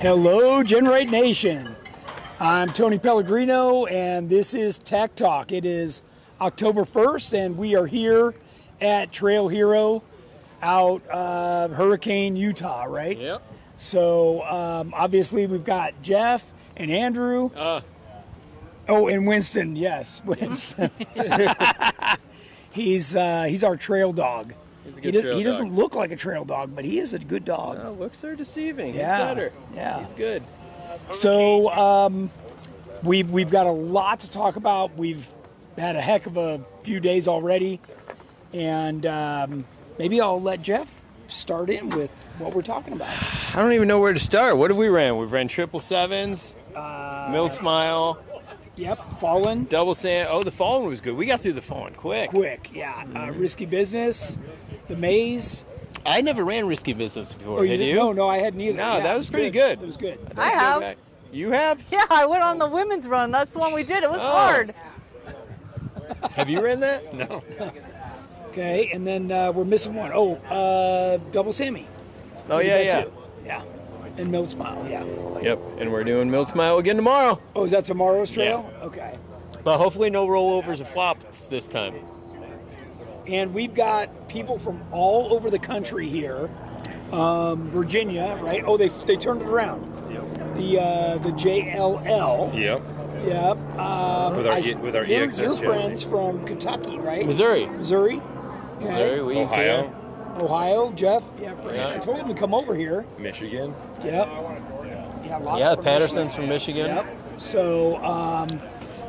Hello, GenRight Nation. I'm Tony Pellegrino, and this is Tech Talk. It is October 1st, and we are here at Trail Hero out of Hurricane, Utah, right? Yep. So, obviously, we've got Jeff and Andrew. Oh, and Winston, yes. Winston. He's our trail dog. He's a good trail He dog. doesn't look like a trail dog, but he is a good dog. No, looks are deceiving. Yeah, He's better. yeah. He's good. So we've got a lot to talk about. We've had a heck of a few days already, and maybe I'll let Jeff start in with what we're talking about. I don't even know where to start. What have we ran? We've ran 777s, Mill Smile, Yep, Fallen. Double Sand. Oh, the Fallen was good. We got through the Fallen quick. Yeah. Risky Business, the Maze. I never ran Risky Business before. Oh, Had you? No, I hadn't either. No, Yeah, that was pretty good. It was good. I have. You have? Yeah, I went on the women's run. That's the one we did. It was hard. Have you ran that? No. Okay, and then we're missing one. Double Sammy. Oh, We did yeah. that too. Yeah. And Mill Smile, yeah. Yep. And we're doing Mill Smile again tomorrow. Oh, is that tomorrow's trail? Yeah. Okay. But hopefully no rollovers or flops this time. And we've got people from all over the country here. Virginia, right? Oh, they turned it around. Yep. The JLL. Yep. Yep. With our EXS Your chassis. friends from Kentucky, right? Missouri. Missouri. Okay. Missouri, we used to Ohio. run. Ohio, Jeff. Yeah, Yeah. I told him to come over here. Michigan. Yep. Yeah, lots Yeah, from Patterson's from Michigan. Yep. So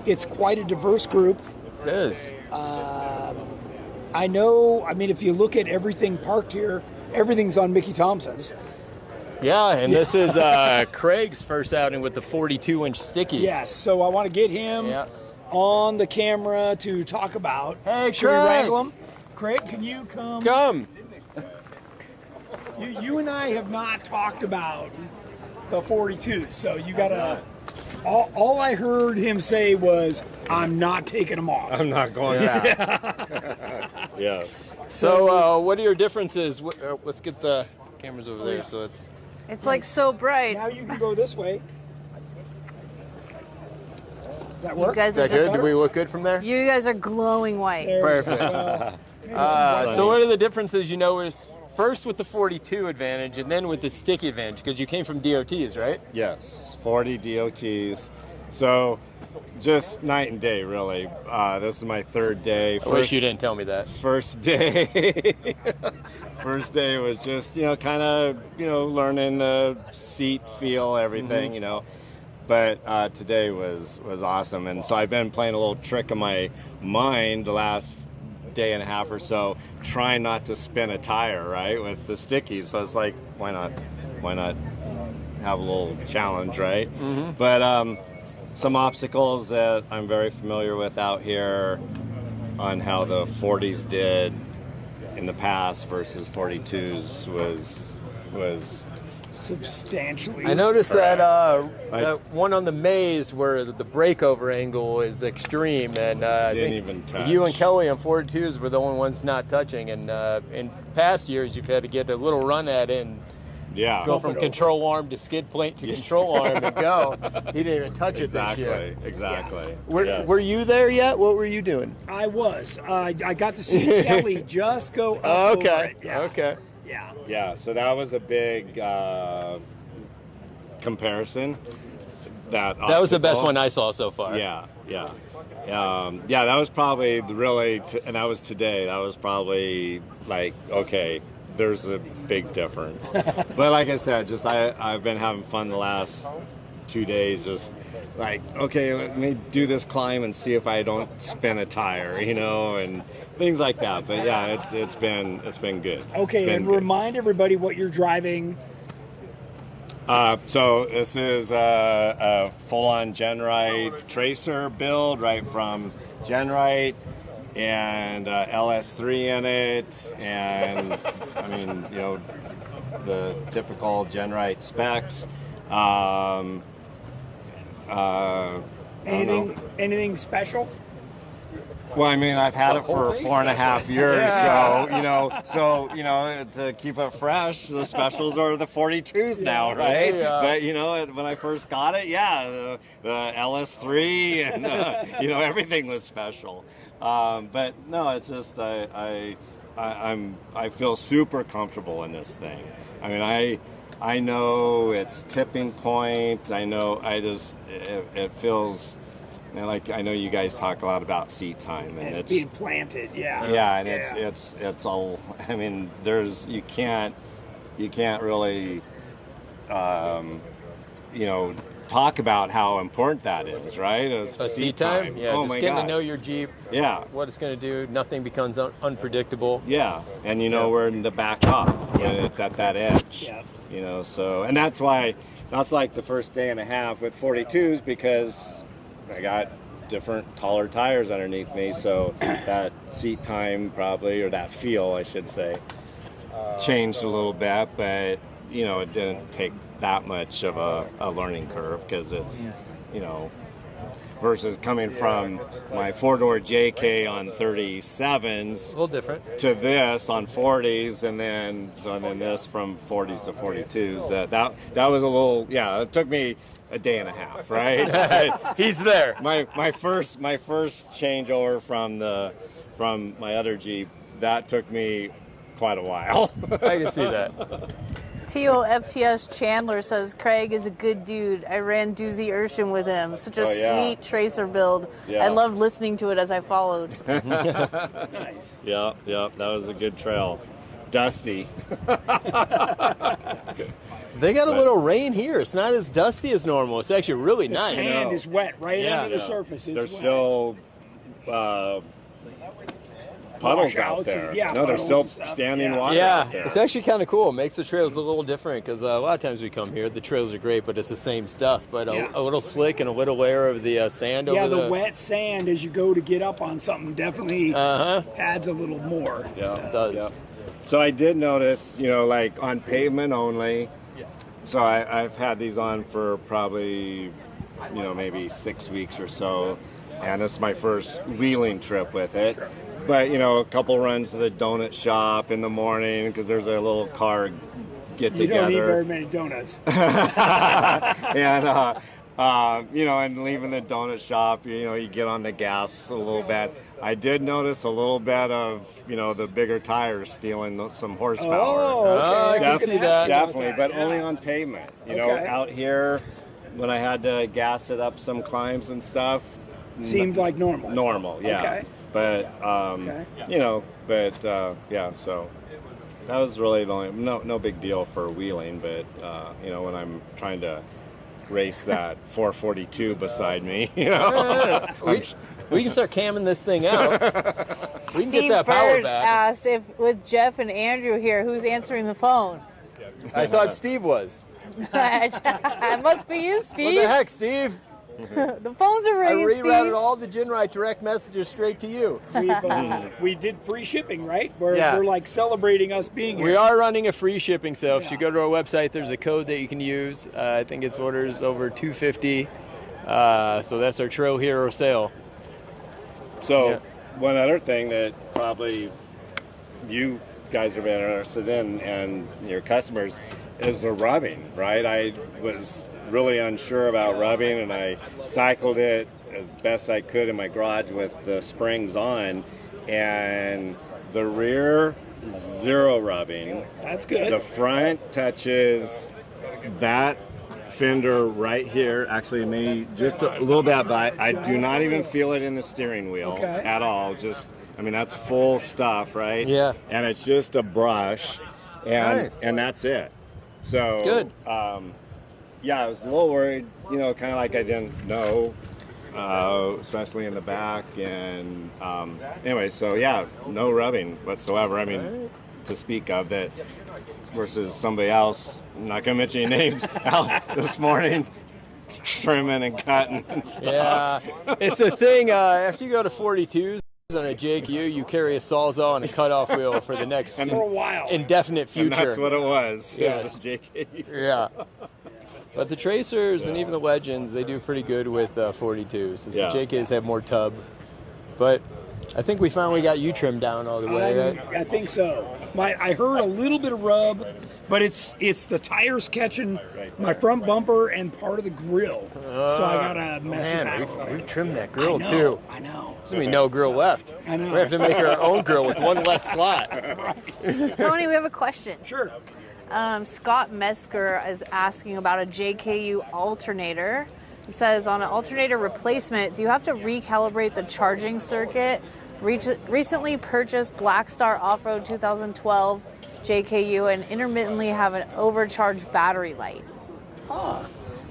it's quite a diverse group. It is. I know, if you look at everything parked here, everything's on Mickey Thompson's. Yeah, and this is Craig's first outing with the 42-inch stickies. Yes, so I want to get him on the camera to talk about. Hey, Should we Craig. wrangle him? Craig, can you come? Come. You and I have not talked about the 42, so you got to... All I heard him say was, I'm not taking them off. I'm not going back. Yes. So what are your differences? Let's get the cameras over there. yeah. So it's It's like so bright. Now you can go this way. Does that You work? guys is are that good? just. Do we look good from there? You guys are glowing white. There we go. Perfect. Well, So what are the differences you notice first with the 42 advantage and then with the sticky advantage? Because you came from DOTs, right? Yes. 40 DOTs. So just night and day, really. This is my third day. I wish you didn't tell me that. First day. First day was just, kind of, learning the seat feel, everything, But today was awesome. And so I've been playing a little trick in my mind the last day and a half or so, trying not to spin a tire, right, with the stickies. So it's like, why not have a little challenge, right? Mm-hmm. But some obstacles that I'm very familiar with out here on how the 40s did in the past versus 42s was substantially. I noticed Correct. that one on the maze where the breakover angle is extreme, and I Didn't think even touch. you and Kelly on 42s were the only ones not touching. And in past years, you've had to get a little run at it and go from control arm to skid plate to control arm and go. He didn't even touch it this year. Exactly. Were you there yet? What were you doing? I was. I got to see Kelly just go up over Okay. it. Yeah. Okay. Yeah. Yeah, so that was a big comparison. That was the best obstacle. one I saw so far. Yeah. That was probably and that was today. That was probably like, okay, there's a big difference. But like I said, just I've been having fun the last 2 days, just like, okay, let me do this climb and see if I don't spin a tire, and things like that. But yeah, it's been good. Okay, It's been and good. remind everybody what you're driving. So this is a full-on GenRight tracer build, right from GenRight, and LS3 in it, and the typical GenRight specs. I don't know. Anything special? Well, I mean, I've had it for 4.5 years, Yeah. so to keep it fresh, the specials are the 42s now, right? Yeah. But when I first got it, the LS3 and everything was special. But no, it's just I feel super comfortable in this thing. I mean, I know it's tipping point. I know it feels. And like I know you guys talk a lot about seat time and it's being planted, and it's all. I mean, you can't really talk about how important that is, right? A seat time, yeah. Oh just my getting gosh. to know your Jeep, what it's going to do. Nothing becomes unpredictable. Yeah, and we're in the back off when it's at that edge. Yeah. So and that's why that's like the first day and a half with 42s because I got different taller tires underneath me, so that seat time probably, or that feel I should say, changed a little bit, but it didn't take that much of a learning curve because it's versus coming from my 4-door JK on 37s A little different. to this on 40s and then this from 40s to 42s. That was a little, it took me a day and a half, right? He's there. My first changeover from my other Jeep, that took me quite a while. I can see that. TOFTS Chandler says Craig is a good dude. I ran Doozy Urshan with him. Such a sweet tracer build. Yeah. I loved listening to it as I followed. Nice. Yeah, that was a good trail. Dusty. They got a little rain here. It's not as dusty as normal. It's actually really The nice. sand is wet right under the surface. It's There's wet. still puddles out there. They're still standing water out there. It's actually kind of cool. It makes the trails a little different because a lot of times we come here, the trails are great, but it's the same stuff. But a little slick and a little layer of the sand over the wet sand as you go to get up on something definitely adds a little more. Yeah, it does. Yeah. So I did notice, like on pavement only. So I've had these on for probably, maybe 6 weeks or so, and this is my first wheeling trip with it. But a couple runs to the donut shop in the morning because there's a little car get together. You don't need very many donuts. And leaving the donut shop, you get on the gas a little bit. I did notice a little bit of, the bigger tires stealing some horsepower. Oh, okay. I can see that. Definitely, but only on pavement. Out here, when I had to gas it up some climbs and stuff. Seemed like normal. Normal, yeah. Okay. But, so that was really the only, no big deal for wheeling, but, when I'm trying to race that 442 beside me, We can start camming this thing out. We can get that power Bird back. asked if with Jeff and Andrew here, who's answering the phone? I thought Steve was. It must be you, Steve. What the heck, Steve? The phones are I ringing, rerouted Steve. all the GenRight direct messages straight to you. We did free shipping, right? We're Yeah. like celebrating us being here. We are running a free shipping sale. If you go to our website, there's a code that you can use. I think it's orders over $250. So that's our Trail Hero sale. So one other thing that probably you guys have been interested in and your customers is the rubbing, right? I was really unsure about rubbing and I cycled it as best I could in my garage with the springs on, and the rear, zero rubbing. That's good. The front touches that fender right here, actually maybe just a little bit, but I do not even feel it in the steering wheel at all. Just, I mean, that's full stuff, right? Yeah. And it's just a brush, and Nice. and that's it. So Good. Yeah, I was a little worried, kind of like I didn't know, especially in the back. And anyway, so yeah, no rubbing whatsoever. I mean, to speak of that. Versus somebody else, I'm not going to mention any names, out this morning trimming and cutting and stuff. Yeah, it's a thing. After you go to 42s on a JQ, you carry a Sawzall and a cutoff wheel for the next For a while. indefinite future. And that's what it was. Yes. It was a JK. Yeah. But the Tracers and even the Legends, they do pretty good with 42s. Since Yeah. the JKs have more tub. But I think we finally got you trimmed down all the way, right? I think so. I heard a little bit of rub, but it's the tires catching my front bumper and part of the grill. So I gotta mess with that. We've trimmed that grill too. I know. There's gonna be no grill left. I know. We have to make our own grill with one less slot. Tony, we have a question. Sure. Scott Mesker is asking about a JKU alternator. He says, on an alternator replacement, do you have to recalibrate the charging circuit? Recently purchased Black Star Off-Road 2012 JKU and intermittently have an overcharged battery light.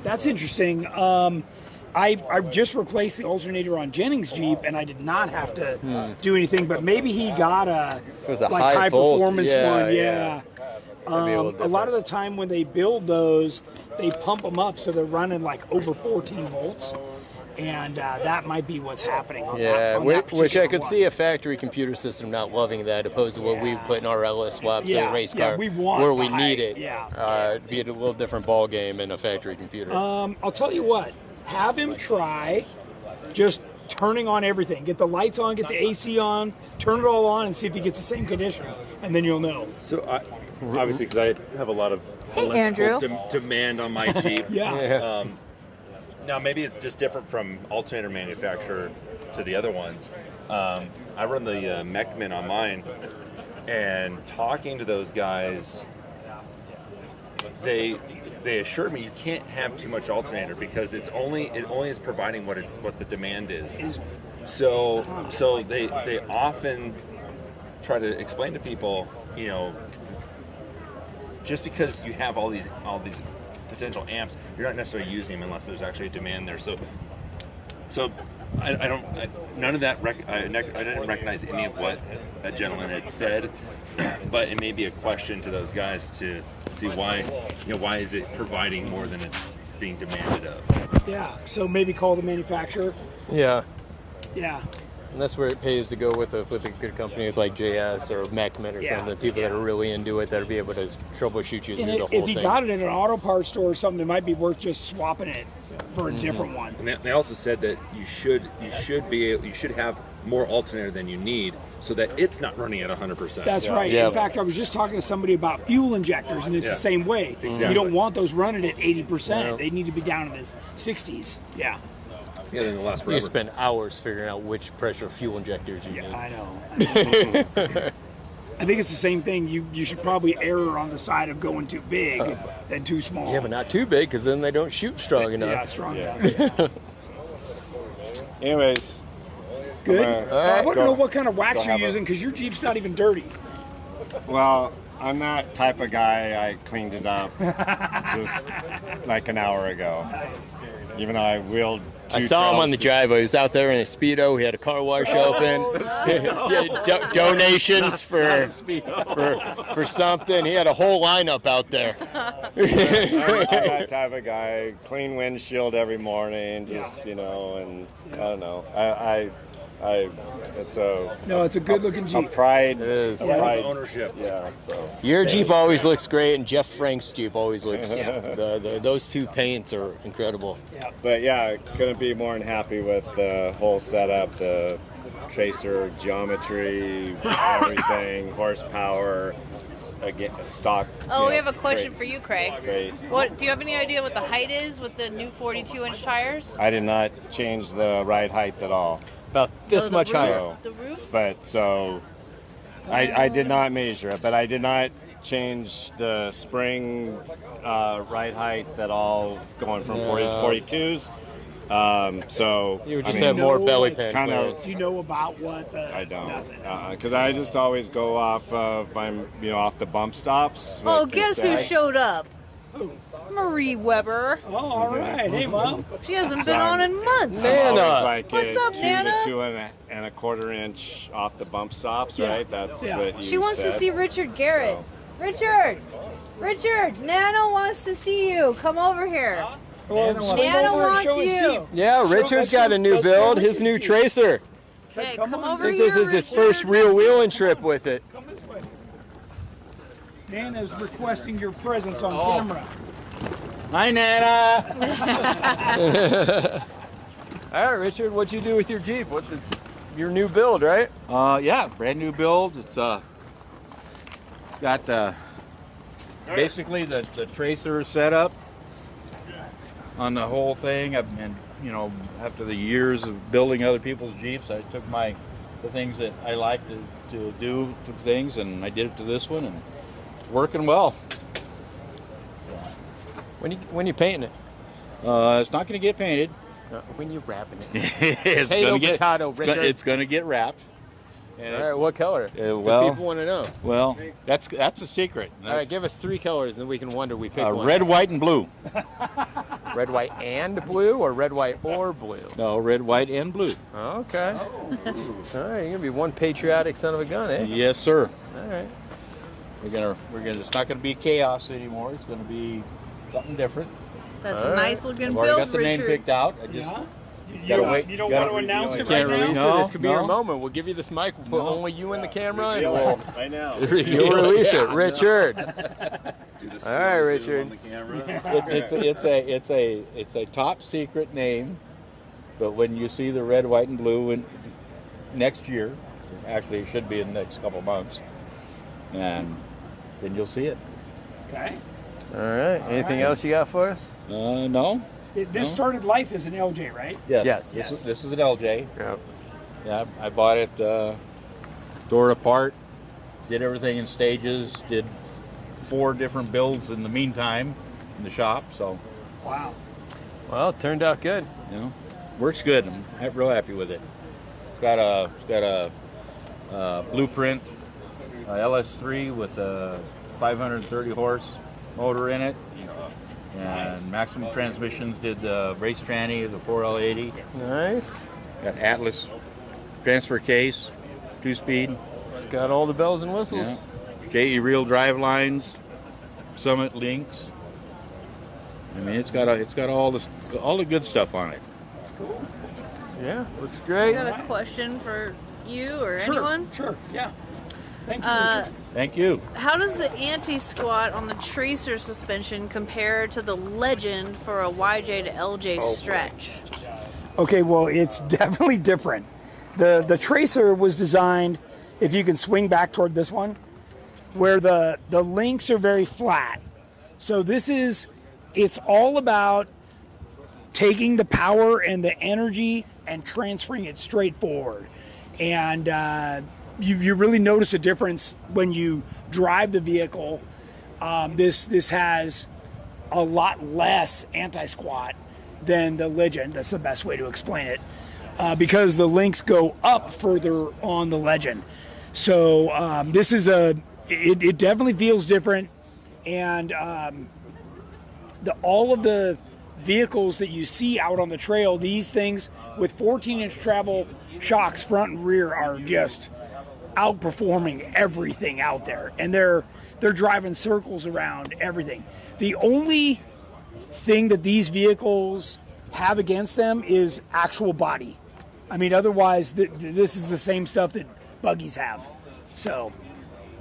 That's interesting. I just replaced the alternator on Jennings' Jeep, and I did not have to do anything. But maybe he got a high performance one. Yeah. A lot of the time when they build those, they pump them up so they're running like over 14 volts. And that might be what's happening on that which I could one. see a factory computer system not loving that, opposed to what we put in our LS swaps or race car, we want where we the need it. be a little different ball game in a factory computer. I'll tell you what, have him try just turning on everything. Get the lights on, get the AC on, turn it all on, and see if he gets the same condition, and then you'll know. So obviously, because I have a lot of demand on my Jeep. Now, maybe it's just different from alternator manufacturer to the other ones. I run the Mechman on mine, and talking to those guys, they assured me you can't have too much alternator because it only is providing what the demand is. So they often try to explain to people, just because you have all these potential amps, you're not necessarily using them unless there's actually a demand there. So I didn't recognize any of what that gentleman had said, but it may be a question to those guys to see why is it providing more than it's being demanded of. Yeah, so maybe call the manufacturer. Yeah. And that's where it pays to go with a good company like JS or Mechman or something. People that are really into it, that'll be able to troubleshoot you through the whole thing. If you got it at an auto parts store or something, it might be worth just swapping it for a different one. And they also said that you should have more alternator than you need, so that it's not running at 100%. That's right. In fact, I was just talking to somebody about fuel injectors, and it's the same way. Exactly. You don't want those running at 80%. They need to be down in the 60s. Yeah. Yeah, then it'll last forever. You spend hours figuring out which pressure fuel injectors you need. I know. I think it's the same thing. You should probably err on the side of going too big than too small. Yeah, but not too big, because then they don't shoot strong enough. Yeah, strong enough. Anyways. Good. I want to know what kind of wax you're using, because your Jeep's not even dirty. Well, I'm that type of guy. I cleaned it up just like an hour ago. Even though I wheeled I saw him on the driveway. He was out there in a Speedo. He had a car wash open. Donations for something. He had a whole lineup out there. I'm that type of guy. Clean windshield every morning. Just, and I don't know. It's a good-looking Jeep. A pride. It is. Ownership. Yeah. So your Jeep always looks great, and Jeff Frank's Jeep always looks. Those two paints are incredible. Yeah. But couldn't be more than happy with the whole setup, the tracer geometry, everything, horsepower, stock. We have a question for you, Craig. Great. What do you have any idea what the height is with the new 42-inch tires? I did not change the ride height at all. About this much higher. The roof? But I did not measure it, but I did not change the spring ride height at all, going from 40 to 42s. You just have more belly pan. Do you know about what? I don't, because I just always go off of off the bump stops. Guess who showed up? Marie Weber. Oh, all right. Hey, Mom. She hasn't been on in months. Nana. What's up, Nana? 2 and a quarter inch off the bump stops, right? That's what you She wants said. to see Richard Garrett. Richard, Nana wants to see you. Come over here. Nana wants you. Yeah, Richard's got a new build, his new Tracer. Okay, come over I think here, this is his Richard. first real wheeling trip with it. Come this way. Nana's requesting your presence on camera. Hi, Nana. All right, Richard, what'd you do with your Jeep? your new build, right? Yeah, brand new build. It's got basically the tracer setup on the whole thing. And you know, after the years of building other people's Jeeps, I took the things that I like to do to things, and I did it to this one, and it's working well. When you painting it? It's not going to get painted. When you wrapping it? It's going to get wrapped. And all right, what color? Well, people want to know. Well, that's a secret. All right, give us 3 colors, and we can wonder we pick one. Red, white, and blue. Red, white, and blue, or red, white, or blue? No, red, white, and blue. Okay. All right, you're gonna be one patriotic son of a gun, eh? Yes, sir. All right. It's not gonna be chaos anymore. It's gonna be something different. That's a nice looking build, I've already got the Richard. name picked out. I just You don't want to announce it right now? So this could be your moment. We'll give you this mic. We'll put only you in the camera, and we'll I know. you'll release it, Richard. Do the All right, zoom Richard. on the camera. it's a top secret name, but when you see the red, white, and blue next year, actually it should be in the next couple months, and then you'll see it. Okay. All right. Anything else you got for us? No. This started life as an LJ, right? Yes. Yes. This is an LJ. Yep. Yeah, I bought it, tore it apart, did everything in stages, did 4 different builds in the meantime in the shop. So, Wow. Well, it turned out good. you know, works good. I'm real happy with it. It's got a blueprint LS3 with a 530 horse motor in it. And Maximum Transmissions did the race tranny, the 4L80. Nice. Got Atlas transfer case, 2-speed. It's got all the bells and whistles. Yeah. JE reel drive lines, Summit links. I mean, it's got all the good stuff on it. That's cool. Yeah, looks I great. got a question for you or anyone. Sure. Yeah. Thank you, Richard. Thank you. How does the anti-squat on the Tracer suspension compare to the Legend for a YJ to LJ stretch? Okay, well, it's definitely different. The Tracer was designed, if you can swing back toward this one, where the links are very flat. So it's all about taking the power and the energy and transferring it straight forward. And you really notice a difference when you drive the vehicle. This has a lot less anti-squat than the Legend. That's the best way to explain it, because the links go up further on the Legend. So this is it definitely feels different, and all of the vehicles that you see out on the trail, these things with 14-inch travel shocks front and rear are just outperforming everything out there, and they're driving circles around everything. The only thing that these vehicles have against them is actual body. I mean, otherwise this is the same stuff that buggies have. So,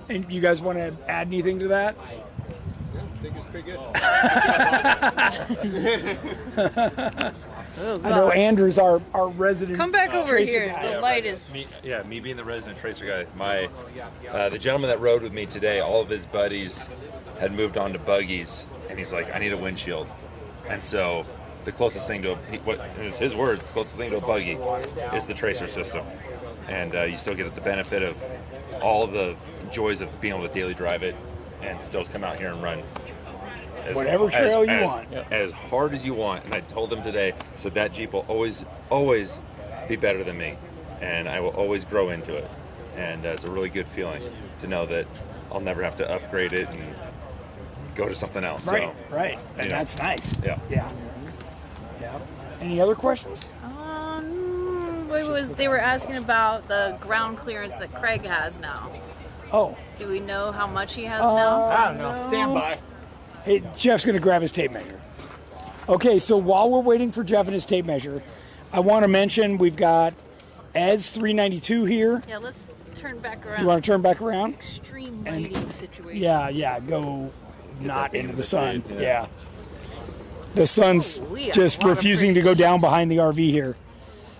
and you guys want to add anything to that? I think it's pretty good. Oh, I know Andrew's our resident. Come back over Tracer here. guy. The light is. Me being the resident Tracer guy, the gentleman that rode with me today, all of his buddies had moved on to buggies, and he's like, I need a windshield. And so the closest thing to his words, the closest thing to a buggy is the Tracer system. And you still get the benefit of all the joys of being able to daily drive it and still come out here and run Whatever trail you want. as hard as you want. And I told him today, so that Jeep will always be better than me, and I will always grow into it. And it's a really good feeling to know that I'll never have to upgrade it and go to something else. Right, so, right, and that's nice. Yeah. Any other questions? They were asking about the ground clearance that Craig has now. Oh. Do we know how much he has now? I don't know. Stand by. Hey, Jeff's going to grab his tape measure. Okay, so while we're waiting for Jeff and his tape measure, I want to mention we've got Ed's 392 here. Yeah, let's turn back around. You want to turn back around? Extreme lighting situation. Yeah, go not into the sun. Yeah. The sun's we have just a lot of refusing to go down behind the RV here.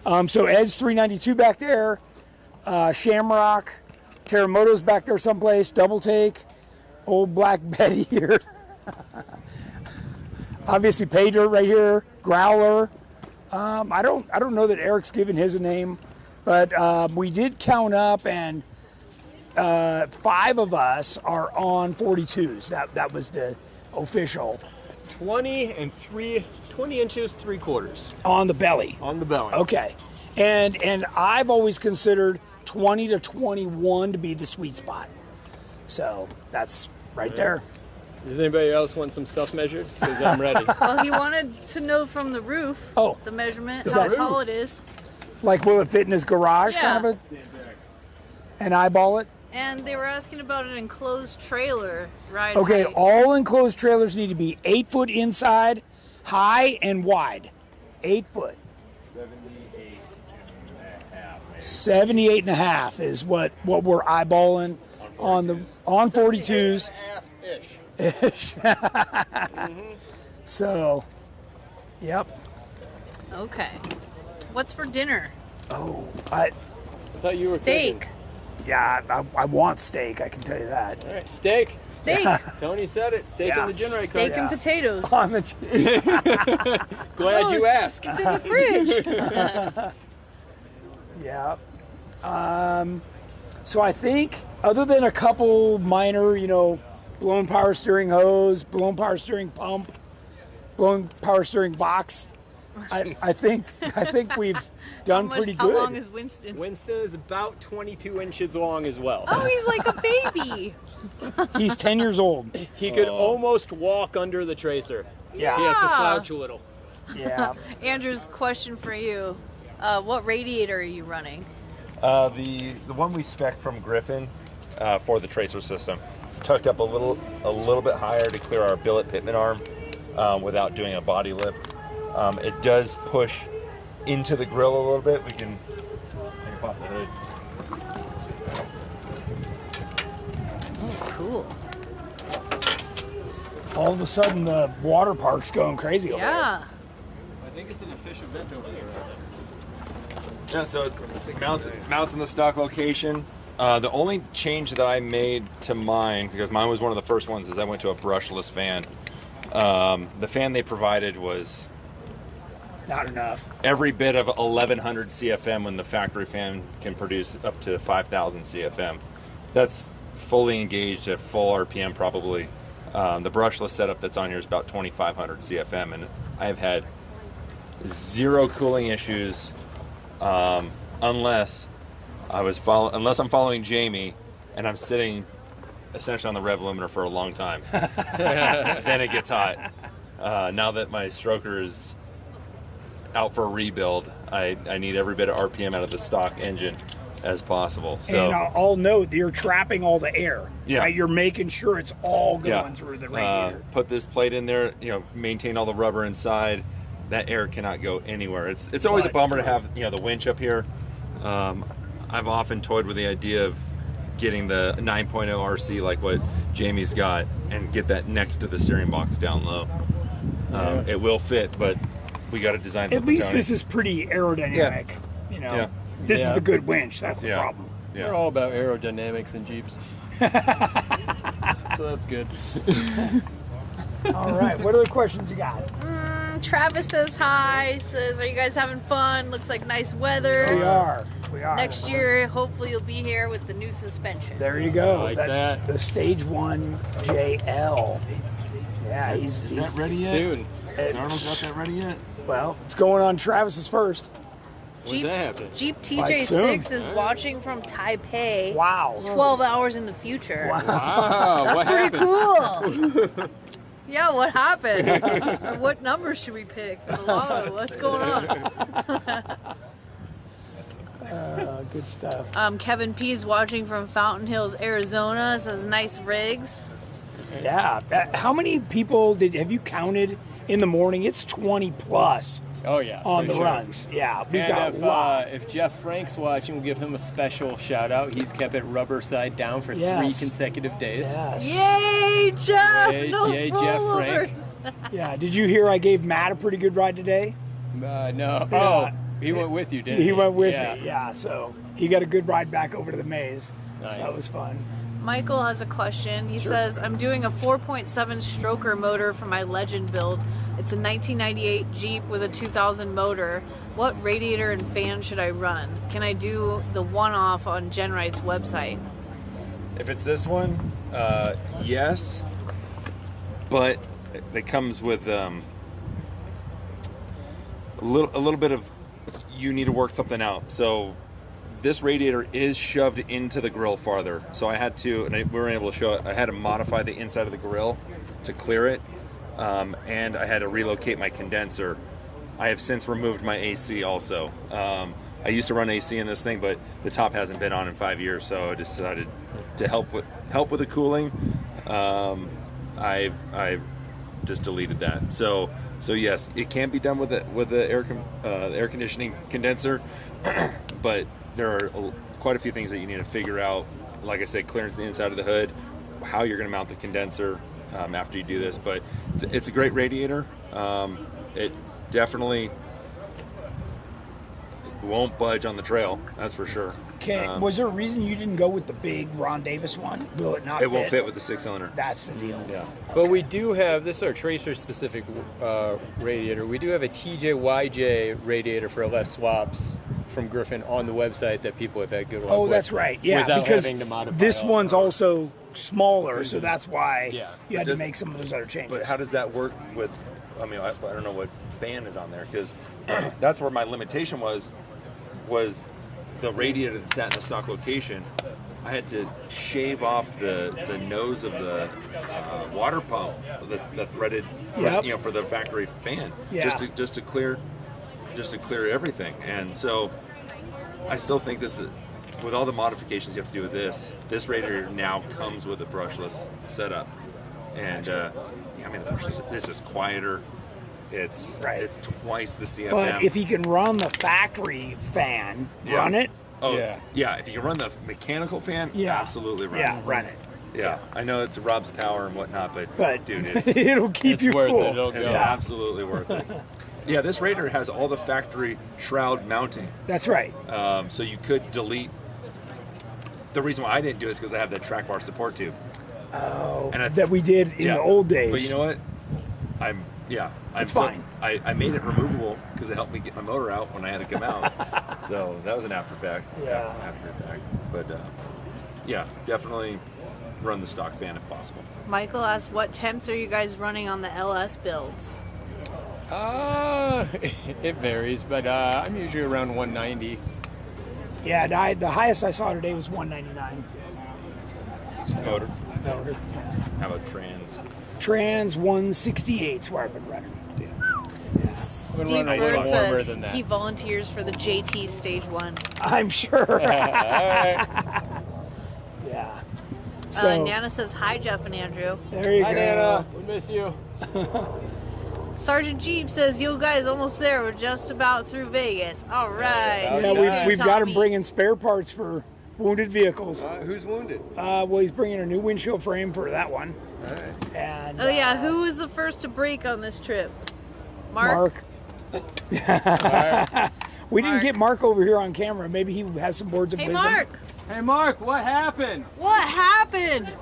So Ed's 392 back there, Shamrock, Terremoto's back there someplace, Double Take, old Black Betty here. Obviously Pay Dirt right here, Growler. I don't know that Eric's given his a name, but we did count up, and 5 of us are on 42s. That was the official. 20 inches 3/4 On the belly. on the belly. Okay. And I've always considered 20 to 21 to be the sweet spot. So that's right there. Does anybody else want some stuff measured? Because I'm ready. Well, he wanted to know from the roof the measurement, how tall it is. Like, will it fit in his garage, kind of and eyeball it? And they were asking about an enclosed trailer ride Okay, height. all enclosed trailers need to be 8 foot inside, high and wide. 8 foot. 78 and a half is what we're eyeballing on 42s. Ish. So, yep. Okay. What's for dinner? Oh, I thought you were Steak. cooking. Yeah, I want steak, I can tell you that. All right, steak. Steak. Tony said it. Steak in the GenRight Crew. Steak and potatoes. On the Glad you asked. It's in the fridge. Yeah. So I think, other than a couple minor, blown power steering hose, blown power steering pump, blown power steering box, I think we've done pretty good. How long is Winston? Winston is about 22 inches long as well. Oh, he's like a baby. He's 10 years old. He could almost walk under the tracer. Yeah. He has to slouch a little. Yeah. Andrew's question for you. What radiator are you running? The one we spec from Griffin for the tracer system. It's tucked up a little bit higher to clear our billet pitman arm without doing a body lift. It does push into the grill a little bit. We can pop the hood. Oh, cool. All of a sudden, the water park's going crazy over there. Yeah. I think it's an official vent over there. Yeah, so it mounts in the stock location. The only change that I made to mine, because mine was one of the first ones, is I went to a brushless fan. The fan they provided was Not enough. every bit of 1100 CFM when the factory fan can produce up to 5000 CFM. That's fully engaged at full RPM probably. The brushless setup that's on here is about 2500 CFM, and I've had 0 cooling issues unless I'm following Jamie and I'm sitting essentially on the rev limiter for a long time. Then it gets hot. Now that my stroker is out for a rebuild, I need every bit of RPM out of the stock engine as possible. So, And I'll note that you're trapping all the air. Yeah. Right? You're making sure it's all going through the radiator. Put this plate in there, maintain all the rubber inside. That air cannot go anywhere. It's always a bummer to have the winch up here. I've often toyed with the idea of getting the 9.0 RC like what Jamie's got and get that next to the steering box down low. It will fit, but we got to design something. At least Tony. this is pretty aerodynamic. This is the good winch. That's the problem. Yeah. We're all about aerodynamics in Jeeps. So that's good. All right. What other questions you got? Travis says hi. Says, are you guys having fun? Looks like nice weather. We are. Next year, hopefully you'll be here with the new suspension. There you go. I like that. The Stage 1 JL. Yeah, he's not ready yet. Soon. Arnold's not that ready yet. Well, it's going on Travis's first. When's that happening? Jeep Like TJ6 soon. is watching from Taipei. Wow. 12 hours in the future. Wow. That's What pretty happened? cool. Yeah, what happened? What numbers should we pick for the lotto? What's going on? Good stuff. Kevin P's watching from Fountain Hills, Arizona. Says nice rigs. Yeah. How many people have you counted in the morning? It's 20 plus Oh yeah. on for the sure. runs. Yeah, we've And got a lot. if Jeff Frank's watching, we'll give him a special shout out. He's kept it rubber side down for 3 Yes. consecutive days. Yes. Yay, Jeff! Yay, no yay, Jeff Frank. rollovers. Yeah. Did you hear I gave Matt a pretty good ride today? No. Yeah. He went with you, didn't he? He went with me, yeah. So he got a good ride back over to the maze. Nice. So that was fun. Michael has a question. He says, I'm doing a 4.7 stroker motor for my Legend build. It's a 1998 Jeep with a 2000 motor. What radiator and fan should I run? Can I do the one-off on GenRight's website? If it's this one, yes, but it comes with a little bit of, you need to work something out. So this radiator is shoved into the grill farther. So I had to, and we were able to show it, I had to modify the inside of the grill to clear it. And I had to relocate my condenser. I have since removed my AC also. I used to run AC in this thing, but the top hasn't been on in 5 years, so I decided to help with the cooling. I just deleted that. So yes, it can be done with the air conditioning condenser, but there are quite a few things that you need to figure out. Like I said, clearance the inside of the hood, how you're going to mount the condenser after you do this. But it's a great radiator. It definitely won't budge on the trail, that's for sure. Okay, was there a reason you didn't go with the big Ron Davis one? Will it not fit? It won't fit with the 6-cylinder. That's the deal. Yeah. Okay. But we do have, this is our tracer specific radiator. We do have a TJYJ radiator for less swaps from Griffin on the website that people have had good luck with. Oh, that's right. Yeah, without because having to modify this all one's the parts. also smaller, so that's why you had to Does- make some of those other changes. But how does that work with, I mean, I don't know what fan is on there, because that's where my limitation was the radiator that sat in the stock location. I had to shave off the nose of the water pump, the threaded, for the factory fan, just to clear everything. And so I still think this is, with all the modifications you have to do with this radiator now comes with a brushless setup. And this is quieter. It's twice the CFM. But if you can run the factory fan, run it. Oh yeah. If you can run the mechanical fan, absolutely run it. Yeah, run it. Yeah, I know it's Rob's power and whatnot, but dude, it'll keep you worth cool. it. It'll go. It's absolutely worth it. Yeah, this radiator has all the factory shroud mounting. That's right. So you could delete. The reason why I didn't do it is because I have that track bar support tube. Oh, that we did in the old days. But you know what? It's fine. I made it removable because it helped me get my motor out when I had to come out. So that was an after fact. Yeah. After fact. But definitely run the stock fan if possible. Michael asked, what temps are you guys running on the LS builds? It varies, but I'm usually around 190. Yeah, the highest I saw today was 199. Motor. Yeah. How about trans? Trans 168 is where I've been running. Steve running a Bird little warmer says than that. he volunteers for the JT Stage 1. I'm sure. Yeah. So, Nana says, hi, Jeff and Andrew. there you Hi, go. Nana. We miss you. Sergeant Jeep says, you guys almost there. We're just about through Vegas. All right. Yeah, See you soon, we've got him Tommy. bringing spare parts for wounded vehicles. Who's wounded? Well, he's bringing a new windshield frame for that one. All right. And Oh, yeah. Who was the first to break on this trip? Mark? We didn't Mark. get Mark over here on camera. Maybe he has some words of Hey, wisdom. Mark. Hey, Mark, what happened? What happened?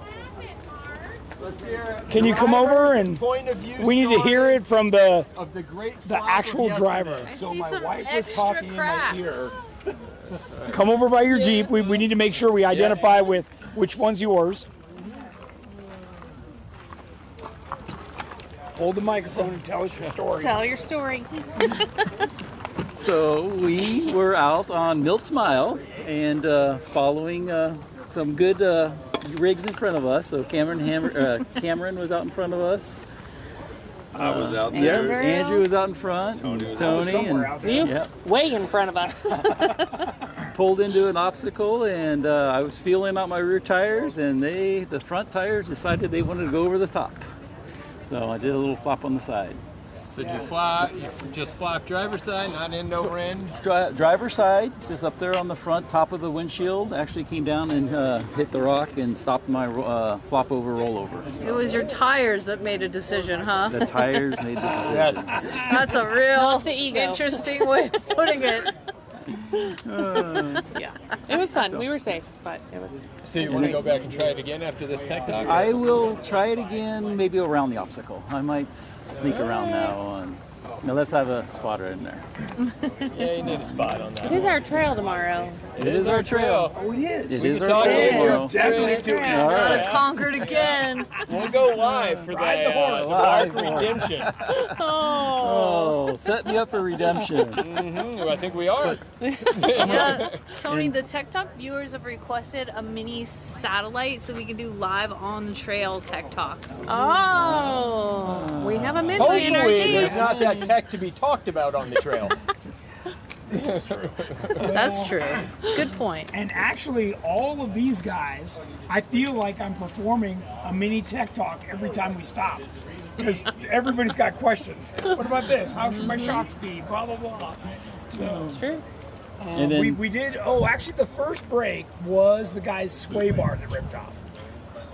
Let's hear it. Can you come over and point of view we need to hear it from the of the great actual driver. I So see my some wife was extra talking cracks. in my ear. Come over by your Jeep. We need to make sure we identify with which one's yours. Hold the microphone and tell us your story. Tell your story. So we were out on Milt's Mile and following some good rigs in front of us. So Cameron was out in front of us. I was out Yeah, there. Andrew was out in front. Tony somewhere out there. Yeah, Way in front of us. pulled into an obstacle and I was feeling out my rear tires, and the front tires decided they wanted to go over the top. So I did a little flop on the side. So did you flop? You just flop driver's side, not end over end? Driver's side, just up there on the front, top of the windshield. Actually came down and hit the rock and stopped my flop over rollover. It was your tires that made a decision, huh? The tires made the decision. Yes. That's a real the ego. interesting way of putting it. Yeah, it was fun. We were safe, but it was. So you want to go back and try it again after this tech talk? I will try it again, maybe around the obstacle. I might sneak around now, unless I have a spotter in there. Yeah, you need a spot on that. It is our trail tomorrow. It is our trail. Oh, it is. It We is can our talk trail later. tomorrow. Definitely do it. All Gotta right. conquer it again. We'll go live for Ride the the horse. Spark Live horse. Redemption. Oh, set me up for redemption. I think we are. Yeah, Tony, the Tech Talk viewers have requested a mini satellite so we can do live on the trail Tech Talk. Oh, we have a midway Hopefully in our there's Jeep. not that tech to be talked about on the trail. That's true. Good point. And actually, all of these guys, I feel like I'm performing a mini tech talk every time we stop. Because everybody's got questions. What about this? How should my shock speed? Blah, blah, blah. So, It's true. And then- we did, actually the first break was the guy's sway bar that ripped off.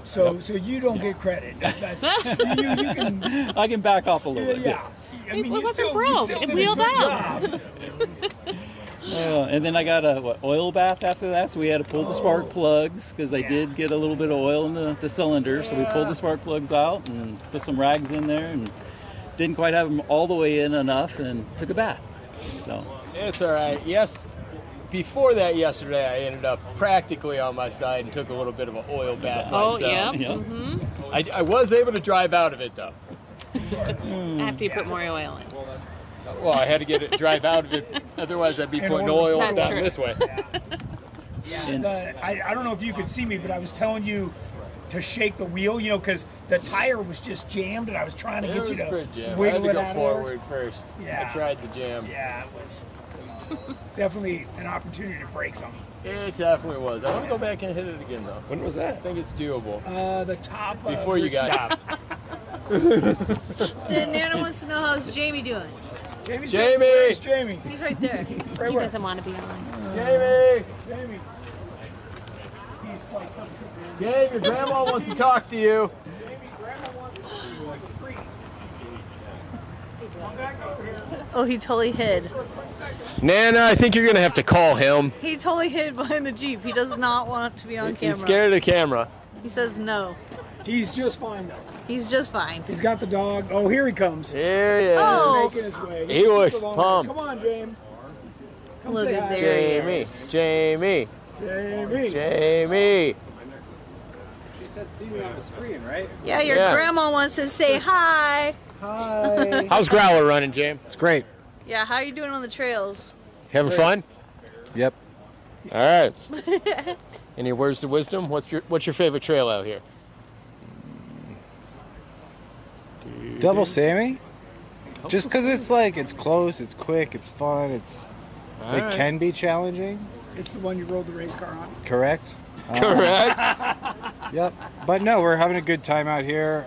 So you don't get credit. That's, you can, I can back off a little bit. yeah. I mean, It you wasn't still, broke. you still It did a wheeled good out. job. And then I got a oil bath after that, so we had to pull the spark plugs because I did get a little bit of oil in the cylinder. So we pulled the spark plugs out and put some rags in there and didn't quite have them all the way in enough and took a bath. So It's all right. Yes. Before that, yesterday, I ended up practically on my side and took a little bit of an oil bath Oh, myself. yeah. Yeah. Mm-hmm. I was able to drive out of it though. After you put more oil in. Well, I had to drive out of it, otherwise I'd be And putting oil- oil That's down true. this way. and I don't know if you could see me, but I was telling you to shake the wheel, because the tire was just jammed, and I was trying to It get was you to pretty jam. I had wiggle to it go out of forward first. Yeah. I tried the jam. there. Yeah, it was definitely an opportunity to break something. It definitely was. I want to go back and hit it again though. When was I that? think it's doable. The top of Before you this got top. Then Nana wants to know how's Jamie doing. Jamie's Jamie! Where's Jamie. He's right there. Right He where? doesn't want to be on. Jamie! Jamie. He's like, come sit there. Jamie, your grandma wants to talk to you. Jamie, Grandma wants to see you like free. Come back over here. Oh, he totally hid. Nana, I think you're going to have to call him. He totally hid behind the Jeep. He does not want to be on camera. He's scared of the camera. He says no. He's just fine though. He's just fine. He's got the dog. Oh, here he comes. Here he is. Oh. Making his way. He looks Just along pumped. Come on, James. Come Look say at hi. there. Jamie, Jamie, Jamie. Jamie. She said see me on the screen, right? Yeah, your Yeah. grandma wants to say hi. Hi. How's Growler running, James? It's great. Yeah, how are you doing on the trails? Having fun? Yep. All right. Any words of wisdom? What's your favorite trail out here? Double Sammy? Just because it's close, it's quick, it's fun, it right. can be challenging, It's the one you rolled the race car on. correct? Correct. Yep. But no, we're having a good time out here.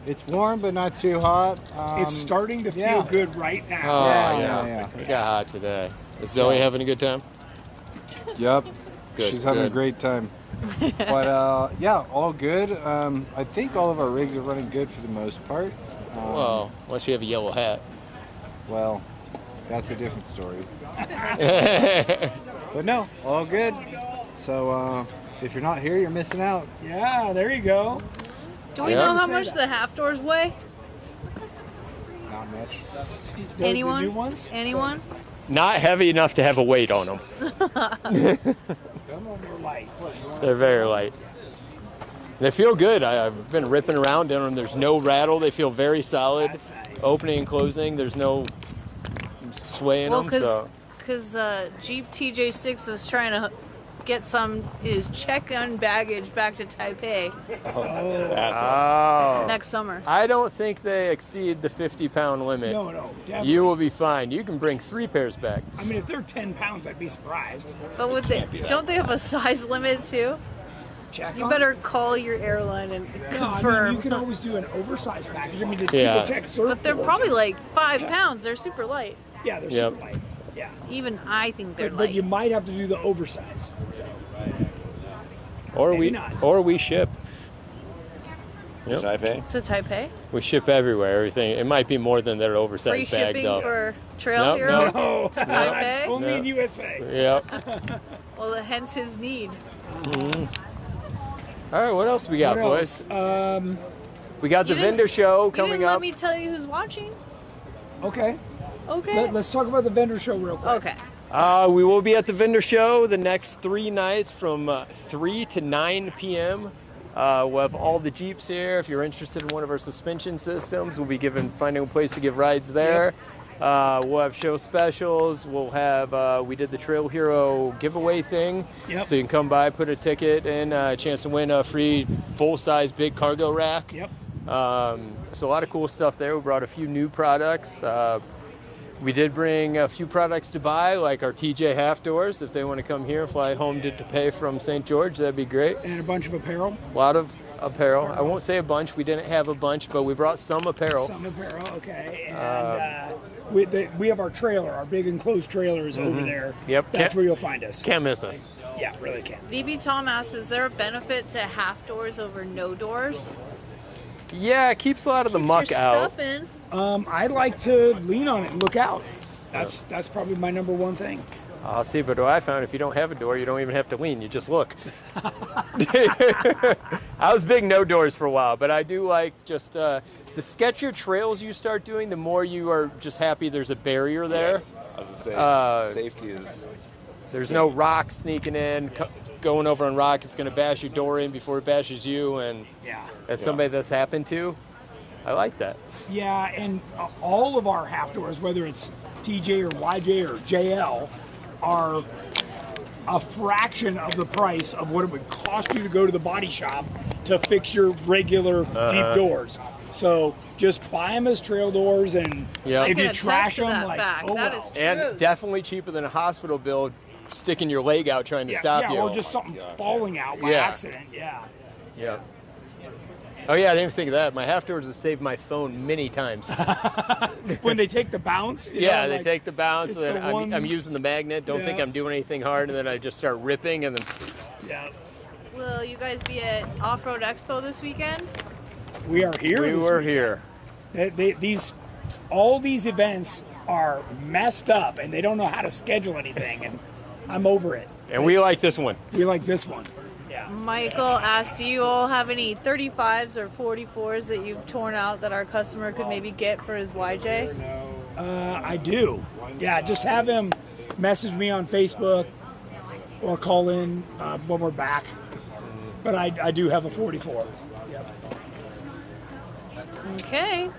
It's warm, but not too hot. It's starting to feel yeah. good right now. Oh, yeah. It got hot today. Is Zoe having a good time? Yep. Good, She's having a good. great time. But yeah, all good. I think all of our rigs are running good for the most part. Well, unless you have a yellow hat. Well, that's a different story. But no, all good. So if you're not here, you're missing out. Yeah, there you go. Do we Yeah. know how Say much that. the half doors weigh? Not much. The new Anyone? ones? Anyone? Not heavy enough to have a weight on them. They're light. They're very light. They feel good. I've been ripping around in them. There's no rattle. They feel very solid. That's nice. Opening and closing. There's no sway in Well, them. because Jeep TJ6 is trying to get his check-in baggage back to Taipei Oh. next summer. I don't think they exceed the 50-pound limit. No, definitely. You will be fine. You can bring 3 pairs back. I mean, if they're 10 pounds, I'd be surprised. But don't they have a size limit too? check You on better it. call your airline and No, I confirm. mean, you can always do an oversized package. I mean, people Yeah. check surf But they're boards. probably like 5 pounds. They're super light. Yeah, they're Yep. super light. Yeah. Even I think they're But light. you might have to do the oversize. So, Or Maybe we not. or we ship. Yep. Taipei? to Taipei? We ship everywhere. Everything. It might be more than their Free oversized bag shipping though. for Trail Nope, Hero nope. no. to Taipei? Only No. in USA. Yep. Well, hence his need. All right. What else we got, What boys? else? We got the You didn't- vendor show You coming didn't let up. me tell you who's watching? Okay. Okay. Let's talk about the vendor show real quick. Okay. We will be at the vendor show the next 3 nights from 3 to 9 p.m. We'll have all the Jeeps here. If you're interested in one of our suspension systems, we'll be finding a place to give rides there. We'll have show specials. We'll have, we did the Trail Hero giveaway thing. Yep. So you can come by, put a ticket in, a chance to win a free full-size big cargo rack. Yep. So a lot of cool stuff there. We brought a few new products. We did bring a few products to buy, like our TJ half doors. If they want to come here and fly home to pay from St. George, that'd be great. And a bunch of apparel. A lot of apparel. I won't say a bunch. We didn't have a bunch, but we brought some apparel. Some apparel, okay. And we have our trailer, our big enclosed trailer is over there. Yep. That's where you'll find us. Can't miss us. Yeah, really can. VB Tom asks, is there a benefit to half doors over no doors? Yeah, it keeps a lot of the muck Your out. stuff in. I like to lean on it and look out. That's probably my number one thing. I'll see, but what I found, if you don't have a door, you don't even have to lean. You just look. I was big no doors for a while, but I do like just the sketchier trails you start doing, the more you are just happy there's a barrier there. Yes. I was going to say, safety is... There's no rocks sneaking in, going over on rock. It's going to bash your door in before it bashes you. And Yeah. as somebody that's happened to, I like that. Yeah, and all of our half doors, whether it's TJ or YJ or JL, are a fraction of the price of what it would cost you to go to the body shop to fix your regular deep doors. So just buy them as trail doors, and Yeah. I if can you attest trash to them, that like, fact. oh That well. is true. And definitely cheaper than a hospital bill sticking your leg out trying to stop yeah, you. or just something falling out by Yeah. accident. Yeah. Yeah. Oh, yeah, I didn't even think of that. My half doors have saved my phone many times. When they take the bounce. you Yeah, know, they like, take the bounce, it's and then the one- I'm using the magnet, don't think Yeah. I'm doing anything hard, and then I just start ripping, and then Yeah. Will you guys be at Off-Road Expo this weekend? We are here. we this were weekend. here. All these events are messed up, and they don't know how to schedule anything, and I'm over it. And we like this one. We like this one. Yeah. Michael asked, do you all have any 35s or 44s that you've torn out that our customer could maybe get for his YJ? I do. Yeah, just have him message me on Facebook or call in when we're back. But I do have a 44. Yep. Okay.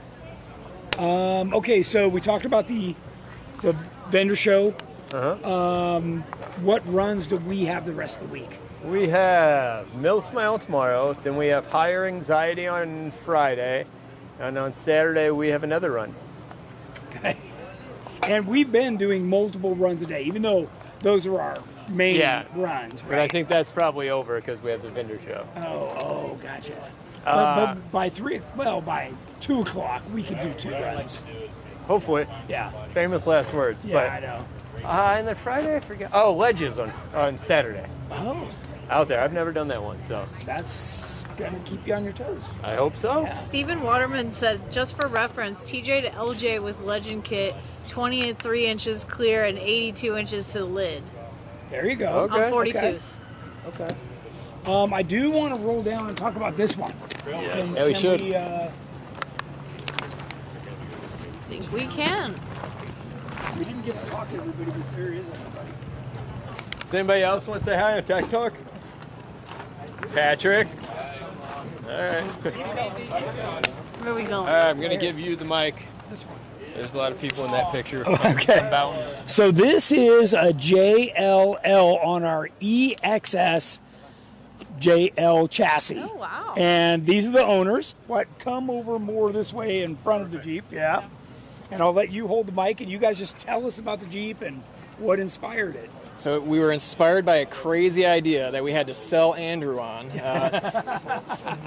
Okay, so we talked about the vendor show. What runs do we have the rest of the week? We have Mill Smile tomorrow, then we have Higher Anxiety on Friday, and on Saturday we have another run. Okay. And we've been doing multiple runs a day, even though those are our main runs, right? But I think that's probably over because we have the vendor show. Oh, gotcha. But by 2 o'clock, we could do 2 runs. Hopefully. Yeah. Famous last words. Yeah, but, I know. And then Friday, I forget. Oh, Ledges on Saturday. Oh, Out there. I've never done that one, so that's going to keep you on your toes. I hope so. Yeah. Stephen Waterman said, just for reference, TJ to LJ with Legend Kit, 23 inches clear and 82 inches to the lid. There you go. Okay. On 42s. Okay. I do want to roll down and talk about this one. Yeah, we should. I think we can. We didn't get to talk to everybody, but there is everybody. Does anybody else want to say hi on Tech Talk? Patrick? All right. Where are we going? All right, I'm going to give you the mic. This one. There's a lot of people in that picture. Okay. So this is a JLL on our EXS JL chassis. Oh, wow. And these are the owners. Come over more this way in front of the Jeep, yeah. And I'll let you hold the mic, and you guys just tell us about the Jeep and what inspired it. So we were inspired by a crazy idea that we had to sell Andrew on.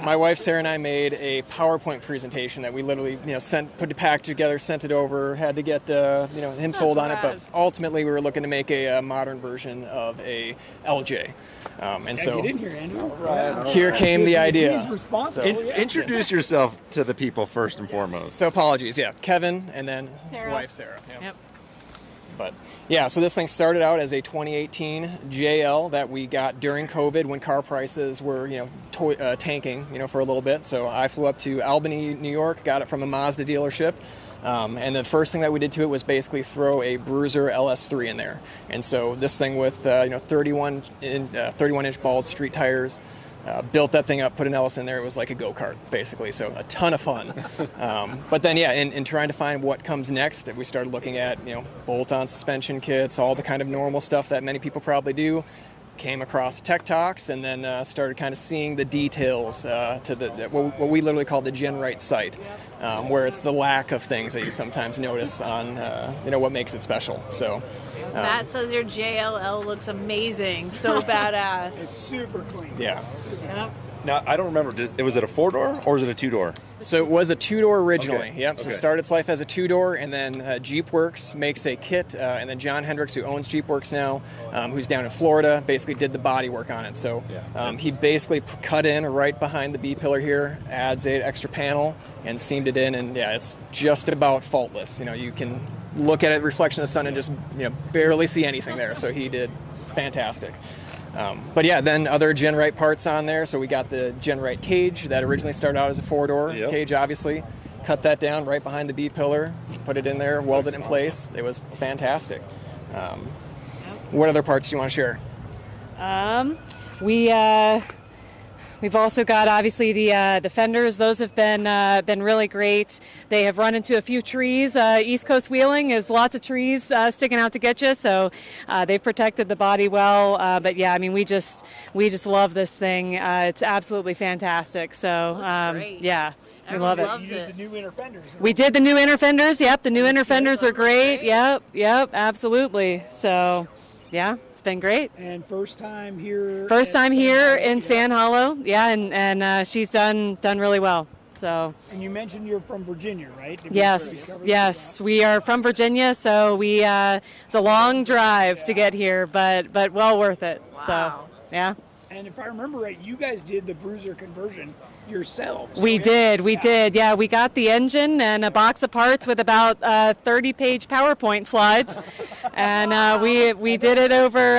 My wife Sarah and I made a PowerPoint presentation that we literally, put the pack together, sent it over, had to get him sold on it. But ultimately, we were looking to make a modern version of a LJ. And so get in here, Andrew. Here came the idea. He's responsible. Introduce yourself to the people first and foremost. So apologies, Kevin, and then Sarah. wife Sarah. Yep. But yeah, so this thing started out as a 2018 JL that we got during COVID when car prices were, tanking, for a little bit. So I flew up to Albany, New York, got it from a Mazda dealership. And the first thing that we did to it was basically throw a Bruiser LS3 in there. And so this thing with 31-inch bald street tires, built that thing up, put an Ellis in there. It was like a go-kart, basically. So a ton of fun. But then, in trying to find what comes next, we started looking at, bolt-on suspension kits, all the kind of normal stuff that many people probably do. Came across Tech Talks and then started kind of seeing the details to what we literally call the GenRight site, where it's the lack of things that you sometimes notice on, what makes it special. So. Matt says your JLL looks amazing. So badass. It's super clean. Yeah. Yep. Now, I don't remember, was it a 4-door or was it a 2-door? So it was a 2-door originally. Okay. Yep. So it started its life as a 2-door, and then JeepWorks makes a kit, and then John Hendricks, who owns JeepWorks now, who's down in Florida, basically did the body work on it. So he basically cut in right behind the B pillar here, adds an extra panel, and seamed it in, and it's just about faultless. You can look at it, reflection of the sun, and just barely see anything there. So he did fantastic. But then other GenRight parts on there. So we got the GenRight cage that originally started out as a 4-door cage, obviously. Cut that down right behind the B pillar, put it in there, welded it in place. It was fantastic. What other parts do you want to share? We've also got obviously the fenders. Those have been really great. They have run into a few trees. East Coast wheeling is lots of trees sticking out to get you, so they've protected the body well. But we just love this thing. It's absolutely fantastic. So great. We love it. You did the new inner fenders. We did the new inner fenders. Yep, the new inner fenders are great. Yep, absolutely. So. Yeah, it's been great. And first time here. First time here in Sand Hollow. Yeah, and she's done really well. So. And you mentioned you're from Virginia, right? Yes, we are from Virginia. So it's a long drive to get here, but well worth it. Wow. So yeah. And if I remember right, you guys did the Bruiser conversion yourselves. We did. Yeah, we got the engine and a box of parts with about 30-page PowerPoint slides, and we did it over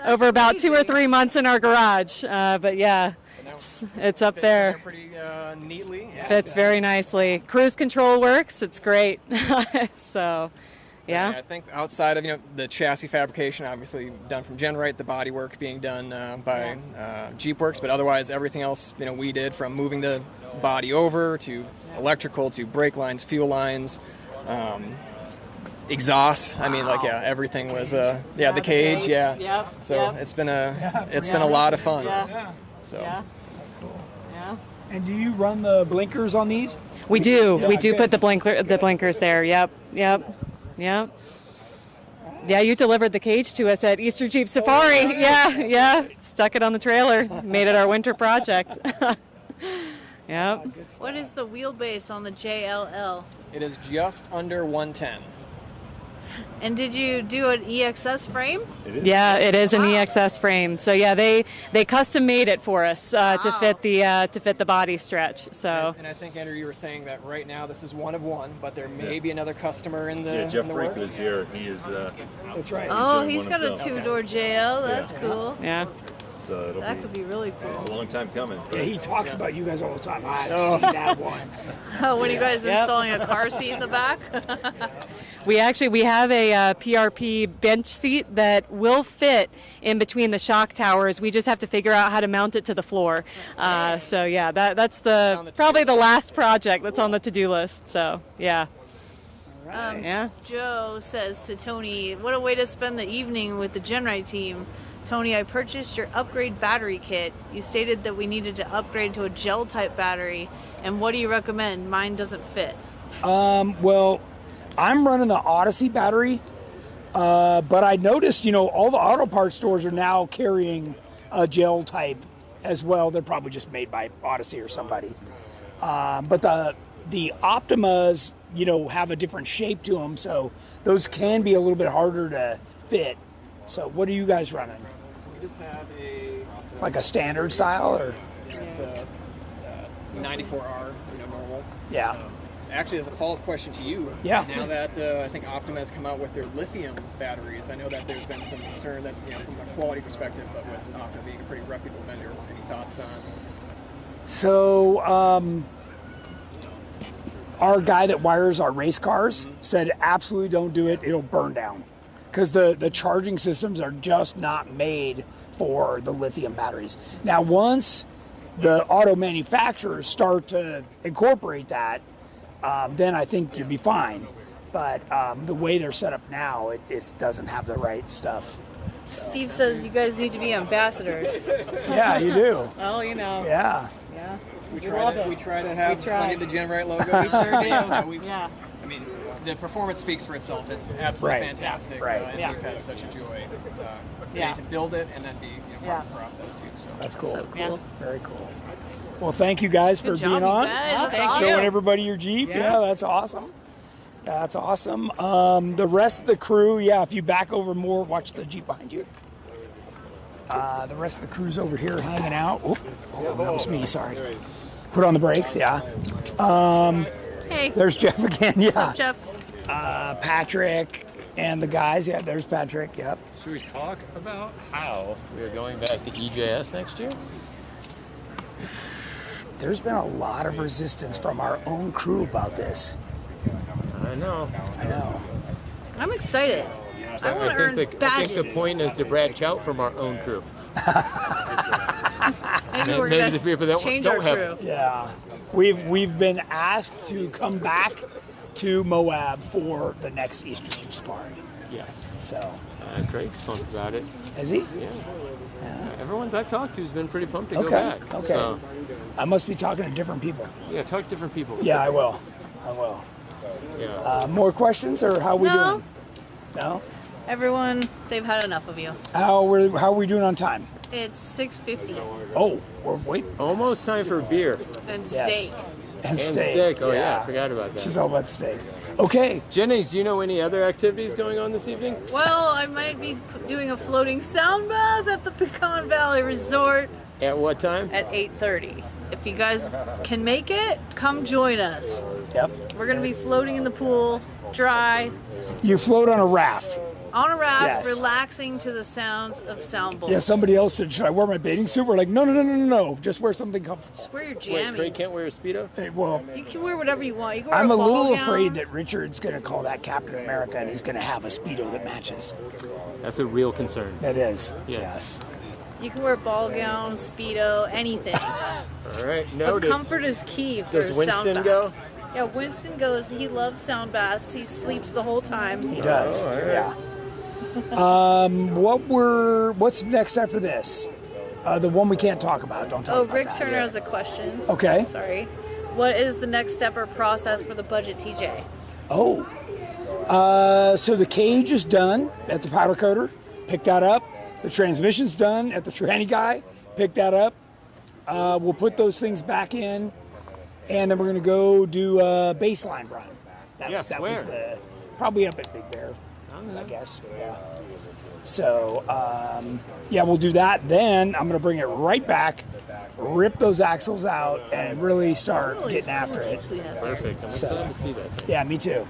about 2 or 3 months in our garage. But yeah, it's up there. Pretty neatly. Fits very nicely. Cruise control works. It's great. So. Yeah. I think outside of the chassis fabrication, obviously done from GenRight, the body work being done by JeepWorks, but otherwise everything else we did, from moving the body over to electrical to brake lines, fuel lines, exhaust. Everything was the cage. It's been a lot of fun. So. That's cool. Yeah. And do you run the blinkers on these? We do. We do put the blinkers there. Yep. Yeah, you delivered the cage to us at Easter Jeep Safari. Yeah. Stuck it on the trailer. Made it our winter project. Yeah. What is the wheelbase on the JLL? It is just under 110. And did you do an EXS frame? Yeah, it is an EXS frame. So yeah, they custom made it for us to fit the body stretch. So. And I think, Andrew, you were saying that right now this is one of one, but there may be another customer in the Jeff in the Frank works. is here. He is. That's right. He's got a 2-door JL. That's cool. Yeah. So that could be really cool. A long time coming. Yeah, he talks about you guys all the time. I've seen that one. When you guys installing a car seat in the back? We have a PRP bench seat that will fit in between the shock towers. We just have to figure out how to mount it to the floor. So yeah, that's probably the last project that's on the to-do list. So yeah. Joe says to Tony, "What a way to spend the evening with the GenRight team. Tony, I purchased your upgrade battery kit. You stated that we needed to upgrade to a gel type battery. And what do you recommend? Mine doesn't fit." Well, I'm running the Odyssey battery. But I noticed, all the auto parts stores are now carrying a gel type as well. They're probably just made by Odyssey or somebody. But the Optimas, have a different shape to them, so those can be a little bit harder to fit. So what are you guys running? So we just have Like a standard style, or? It's a 94R, normal. Yeah. Actually, as a follow-up question to you, yeah. Now that I think Optima has come out with their lithium batteries, I know that there's been some concern that, from a quality perspective, but with Optima being a pretty reputable vendor, any thoughts on? So, our guy that wires our race cars said, absolutely don't do it. It'll burn down. Because the charging systems are just not made for the lithium batteries. Now, once the auto manufacturers start to incorporate that, then I think you'd be fine. But the way they're set up now, it just doesn't have the right stuff. Steve says you guys need to be ambassadors. Yeah, you do. Well, Yeah. Yeah. We try to have plenty of the GenRight logo. We sure do. Yeah. I mean, the performance speaks for itself. It's absolutely fantastic. Right. And we've had such a joy getting to build it and then be part of the process too. So that's cool. So cool. Very cool. Well, thank you guys for job, being on. you guys. That's awesome. Showing everybody your Jeep. Yeah, that's awesome. That's awesome. The rest of the crew, if you back over more, watch the Jeep behind you. The rest of the crew's over here hanging out. Oh, that was me, sorry. Put on the brakes, Hey. There's Jeff again, What's up, Jeff? Patrick and the guys. Yeah, there's Patrick, yep. Should we talk about how we are going back to EJS next year? There's been a lot of resistance from our own crew about this. I know. I'm excited. I want to earn badges. I think the point is to branch out from our own crew. Maybe we're the people that change don't our have. crew. Yeah, we've been asked to come back to Moab for the next Easter Jeep Safari. Yes. So. Craig's pumped about it. Is he? Yeah. Everyone's I've talked to has been pretty pumped to go back. Okay. So. I must be talking to different people. Yeah, talk to different people. Yeah, I will. Yeah. More questions, or how are we doing? No. Everyone, they've had enough of you. How are we doing on time? It's 6:50. Oh, we're almost time for beer and steak. And steak. Oh yeah, I forgot about that. She's all about steak. Okay. Jennings, do you know any other activities going on this evening? Well, I might be doing a floating sound bath at the Pecan Valley Resort. At what time? At 8:30. If you guys can make it, come join us. Yep. We're going to be floating in the pool, dry. You float on a raft. On a raft, relaxing to the sounds of sound bowls. Yeah, somebody else said, should I wear my bathing suit? We're like, no. Just wear something comfortable. Just wear your jammies. Wait, Craig can't wear a Speedo? Hey, well, you can wear whatever you want. You can wear I'm a little gown. afraid that Richard's going to call that Captain America and he's going to have a Speedo that matches. That's a real concern. That is. Yes. You can wear ball gown, Speedo, anything. All right, noted. But comfort is key for Does Winston sound go? bath. Yeah, Winston goes. He loves sound baths. He sleeps the whole time. He does. Oh, all right. Yeah. What's next after this? The one we can't talk about. Don't talk about Rick that. Turner has a question. Okay. Sorry. What is the next step or process for the budget TJ? Oh. So the cage is done at the powder coater. Pick that up. The transmission's done at the tranny guy. Pick that up. We'll put those things back in, and then we're going to go do a baseline run. That was probably up at Big Bear, I guess. Yeah. So, we'll do that. Then I'm going to bring it right back, rip those axles out, and really start getting after it. Perfect. I'm excited to see that. Yeah, me too.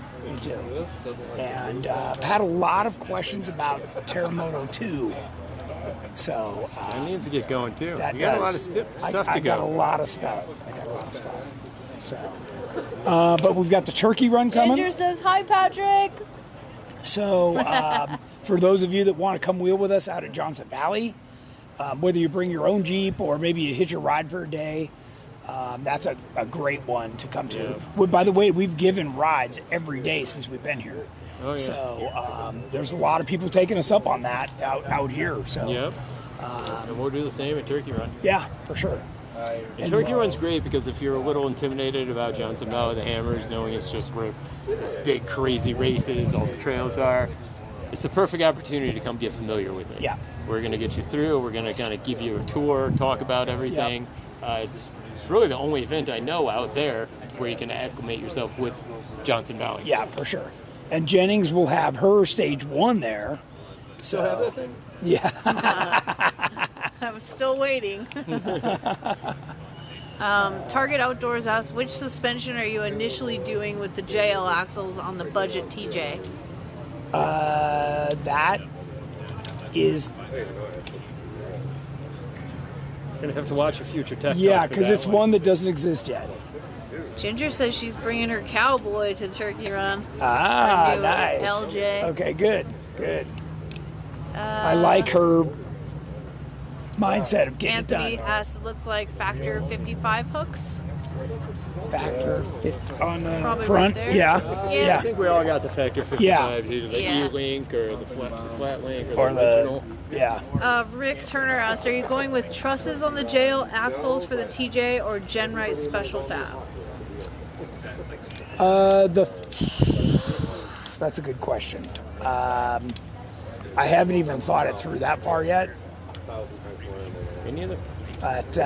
And I've had a lot of questions about Terramoto 2. So that needs to get going too. That you got a lot of stuff to go. I got a lot of stuff. So, but we've got the turkey run coming. Ginger says hi, Patrick. So, for those of you that want to come wheel with us out at Johnson Valley, whether you bring your own Jeep or maybe you hitch a ride for a day, that's a great one to come to. Yeah. Well, by the way, we've given rides every day since we've been here. Oh, yeah. So there's a lot of people taking us up on that out here. So yep. And we'll do the same at Turkey Run. Yeah, for sure. And Turkey Run's great because if you're a little intimidated about Johnson Valley, the Hammers, knowing it's just where those big crazy races, all the trails are, it's the perfect opportunity to come get familiar with it. Yeah. We're going to get you through. We're going to kind of give you a tour, talk about everything. It's really the only event I know out there where you can acclimate yourself with Johnson Valley. Yeah, for sure. And Jennings will have her stage 1 there. So have that thing? Yeah. I'm still waiting. Target Outdoors asks, which suspension are you initially doing with the JL axles on the budget TJ? That is... Gonna have to watch a future tech. Yeah, because it's one that doesn't exist yet. Ginger says she's bringing her Cowboy to Turkey Run. Ah, Her new nice. LJ. Okay, good. I like her mindset of getting Anthony it done. asks, it looks like Factor 55 hooks. Factor 50 on the Probably front. right there. Yeah. I think we all got the Factor 55. Yeah. Either the Yeah. E-Link or the flat link or, Or the original. Yeah. Rick Turner asks, are you going with trusses on the JL axles for the TJ or GenRight Special Fab? That's a good question. I haven't even thought it through that far yet. Me neither. But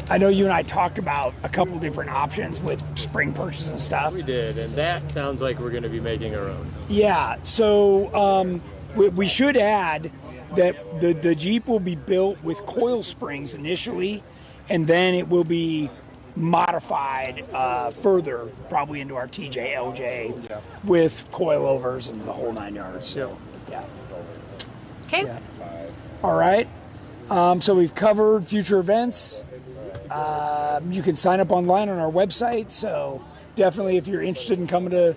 I know you and I talked about a couple different options with spring purchase and stuff. We did, and that sounds like we're going to be making our own. Yeah, so we should add that the Jeep will be built with coil springs initially, and then it will be modified further, probably into our TJ LJ with coilovers and the whole 9 yards. So, yeah. Okay. Yeah. All right. So we've covered future events. You can sign up online on our website. So definitely, if you're interested in coming to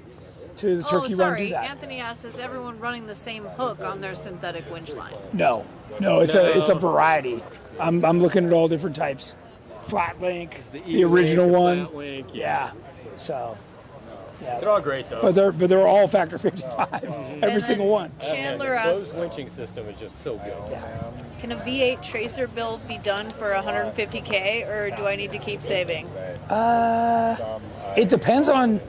the Turkey Run, do that. Anthony asks, is everyone running the same hook on their synthetic winch line? No, it's a variety. I'm looking at all different types. Flat link, the original one. Flat link, yeah. So. Yeah. They're all great though. But they're all Factor 55, every single one. Chandler Bose asks, winching system is just so good. can a V8 Tracer build be done for 150K, or do I need to keep saving? It depends on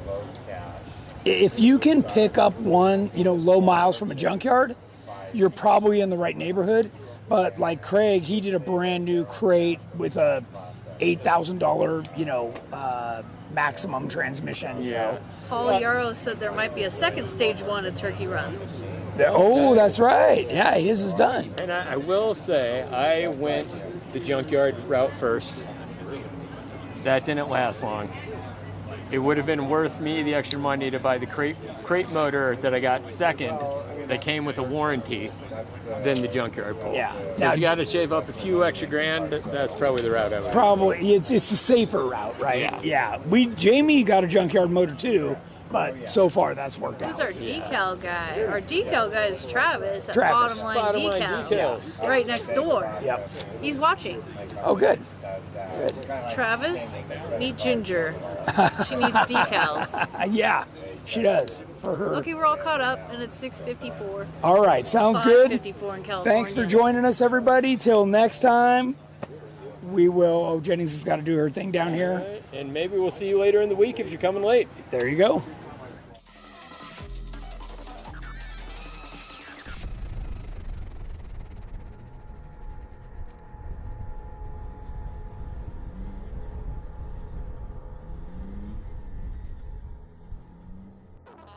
if you can pick up one, low miles from a junkyard, you're probably in the right neighborhood. But like Craig, he did a brand new crate with a $8,000, maximum transmission. Yeah. Paul Yarrow said there might be a second stage 1 at Turkey Run. Oh, that's right. Yeah, his is done. And I will say, I went the junkyard route first. That didn't last long. It would have been worth me the extra money to buy the crate motor that I got second that came with a warranty than the junkyard pull. Yeah. So Now, if you got to shave up a few extra grand, that's probably the route I would. Probably. It's a safer route, right? Yeah. Jamie got a junkyard motor too, but so far that's worked out. Who's our decal guy? Our decal guy is Travis at Travis. Bottom Line Decal. Right next door. Yep. He's watching. Oh, good. Travis, meet Ginger. She needs decals. Yeah, she does for her. Okay, we're all caught up, and it's 6:54. All right, sounds good. 5:54 in California. Thanks for joining us, everybody. Till next time, we will. Oh, Jennings has got to do her thing down here. And maybe we'll see you later in the week if you're coming late. There you go.